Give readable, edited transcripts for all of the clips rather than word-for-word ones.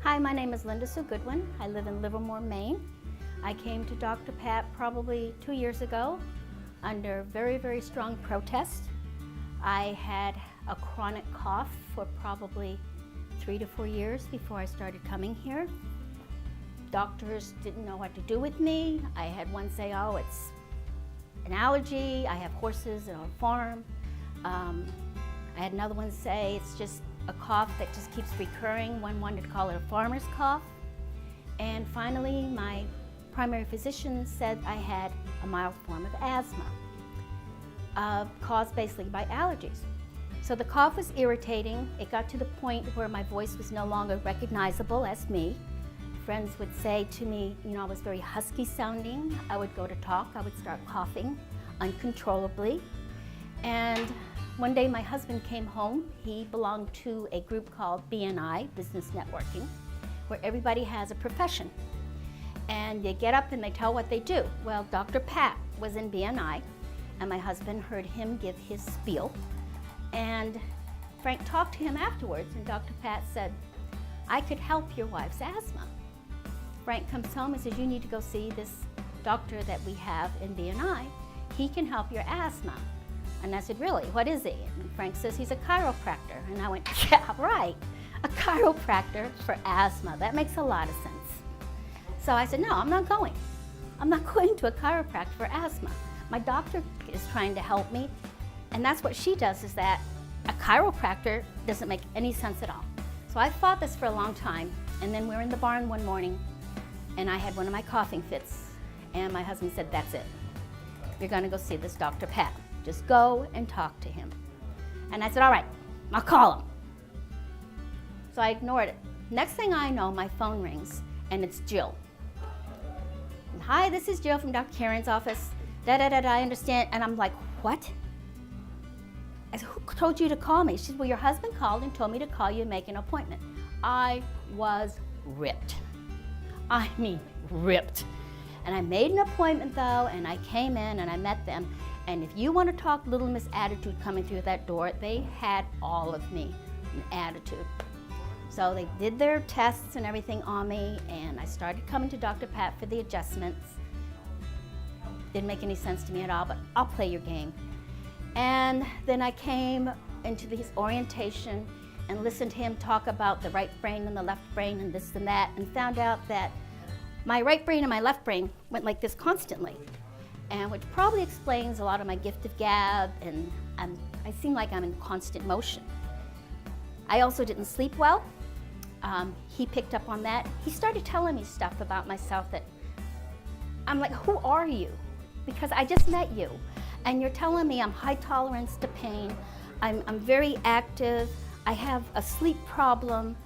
Hi, my name is Linda Sue Goodwin. I live in Livermore, Maine. I came to Dr. Pat probably 2 years ago under very, very strong protest. I had a chronic cough for probably 3 to 4 years before I started coming here. Doctors didn't know what to do with me. I had one say, oh, it's an allergy. I have horses and a farm. I had another one say it's just a cough that just keeps recurring. One wanted to call it a farmer's cough. And finally, my primary physician said I had a mild form of asthma, caused basically by allergies. So the cough was irritating. It got to the point where my voice was no longer recognizable as me. Friends would say to me, you know, I was very husky sounding. I would go to talk, I would start coughing uncontrollably. And one day my husband came home. He belonged to a group called BNI, Business Networking, where everybody has a profession. And they get up and they tell what they do. Well, Dr. Pat was in BNI, and my husband heard him give his spiel. And Frank talked to him afterwards, and Dr. Pat said, I could help your wife's asthma. Frank comes home and says, you need to go see this doctor that we have in BNI. He can help your asthma. And I said, really, what is he? And Frank says, he's a chiropractor. And I went, yeah, right, a chiropractor for asthma. That makes a lot of sense. So I said, no, I'm not going. I'm not going to a chiropractor for asthma. My doctor is trying to help me. And that's what she does, is that a chiropractor doesn't make any sense at all. So I fought this for a long time. And then we were in the barn one morning, and I had one of my coughing fits. And my husband said, that's it. You're going to go see this Dr. Pat. Just go and talk to him. And I said, all right, I'll call him. So I ignored it. Next thing I know, my phone rings, and it's Jill. And, hi, this is Jill from Dr. Keiran's office. Da-da-da-da, I understand. And I'm like, what? I said, who told you to call me? She said, well, your husband called and told me to call you and make an appointment. I was ripped. I mean, ripped. And I made an appointment, though, and I came in and I met them. And if you want to talk Little Miss Attitude coming through that door, they had all of me, an attitude. So they did their tests and everything on me, and I started coming to Dr. Pat for the adjustments. Didn't make any sense to me at all, but I'll play your game. And then I came into his orientation and listened to him talk about the right brain and the left brain and this and that, and found out that my right brain and my left brain went like this constantly, and which probably explains a lot of my gift of gab, and I seem like I'm in constant motion. I also didn't sleep well. He picked up on that. He started telling me stuff about myself that I'm like, who are you? Because I just met you, and you're telling me I'm high tolerance to pain, I'm very active, I have a sleep problem.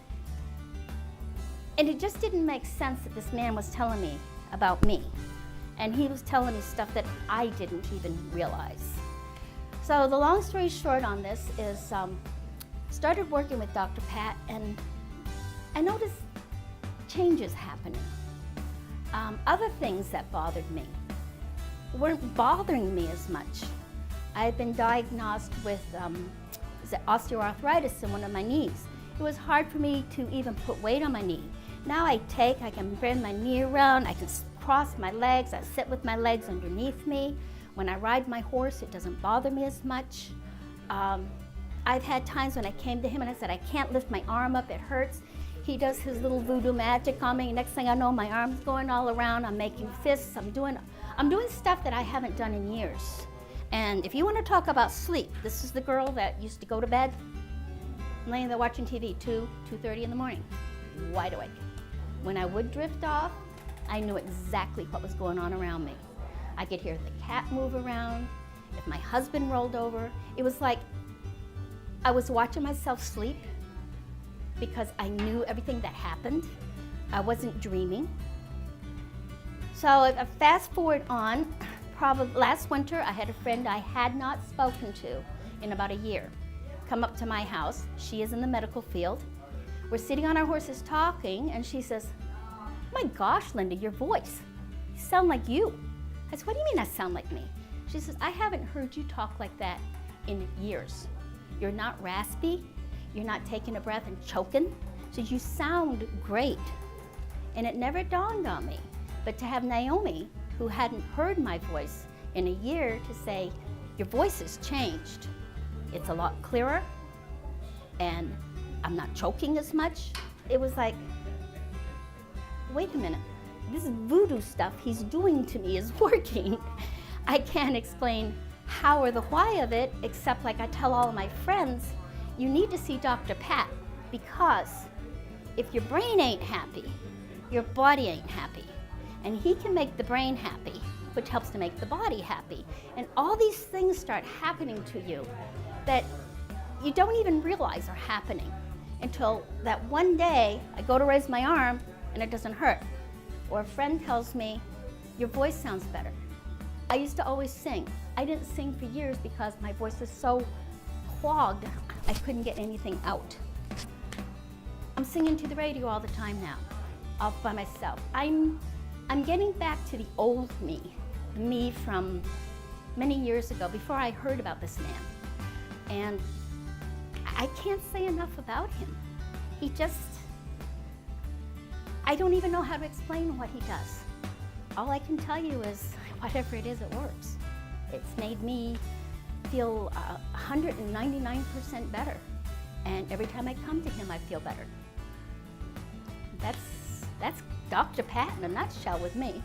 And it just didn't make sense that this man was telling me about me. And he was telling me stuff that I didn't even realize. So the long story short on this is, started working with Dr. Pat, and I noticed changes happening. Other things that bothered me weren't bothering me as much. I had been diagnosed with osteoarthritis in one of my knees. It was hard for me to even put weight on my knee. Now I can bend my knee around, I can cross my legs, I sit with my legs underneath me. When I ride my horse, it doesn't bother me as much. I've had times when I came to him and I said, I can't lift my arm up, it hurts. He does his little voodoo magic on me. Next thing I know, my arm's going all around, I'm making fists, I'm doing stuff that I haven't done in years. And if you want to talk about sleep, this is the girl that used to go to bed, laying there watching TV, 2:30 in the morning, wide awake. When I would drift off, I knew exactly what was going on around me. I could hear the cat move around. If my husband rolled over, it was like I was watching myself sleep because I knew everything that happened. I wasn't dreaming. So fast forward on, probably last winter, I had a friend I had not spoken to in about a year come up to my house. She is in the medical field. We're sitting on our horses talking, and she says, my gosh, Linda, your voice, you sound like you. I said, what do you mean I sound like me? She says, I haven't heard you talk like that in years. You're not raspy. You're not taking a breath and choking. said, you sound great. And it never dawned on me. But to have Naomi, who hadn't heard my voice in a year, to say, your voice has changed. It's a lot clearer, and I'm not choking as much. It was like, wait a minute, this voodoo stuff he's doing to me is working. I can't explain how or the why of it, except like I tell all of my friends, you need to see Dr. Pat, because if your brain ain't happy, your body ain't happy. And he can make the brain happy, which helps to make the body happy. And all these things start happening to you that you don't even realize are happening until that one day I go to raise my arm and it doesn't hurt. Or a friend tells me, your voice sounds better. I used to always sing. I didn't sing for years because my voice was so clogged, I couldn't get anything out. I'm singing to the radio all the time now, all by myself. I'm getting back to the old me from many years ago, before I heard about this man. And I can't say enough about him. He just, I don't even know how to explain what he does. All I can tell you is, whatever it is, it works. It's made me feel 199% better. And every time I come to him, I feel better. That's Dr. Pat in a nutshell with me.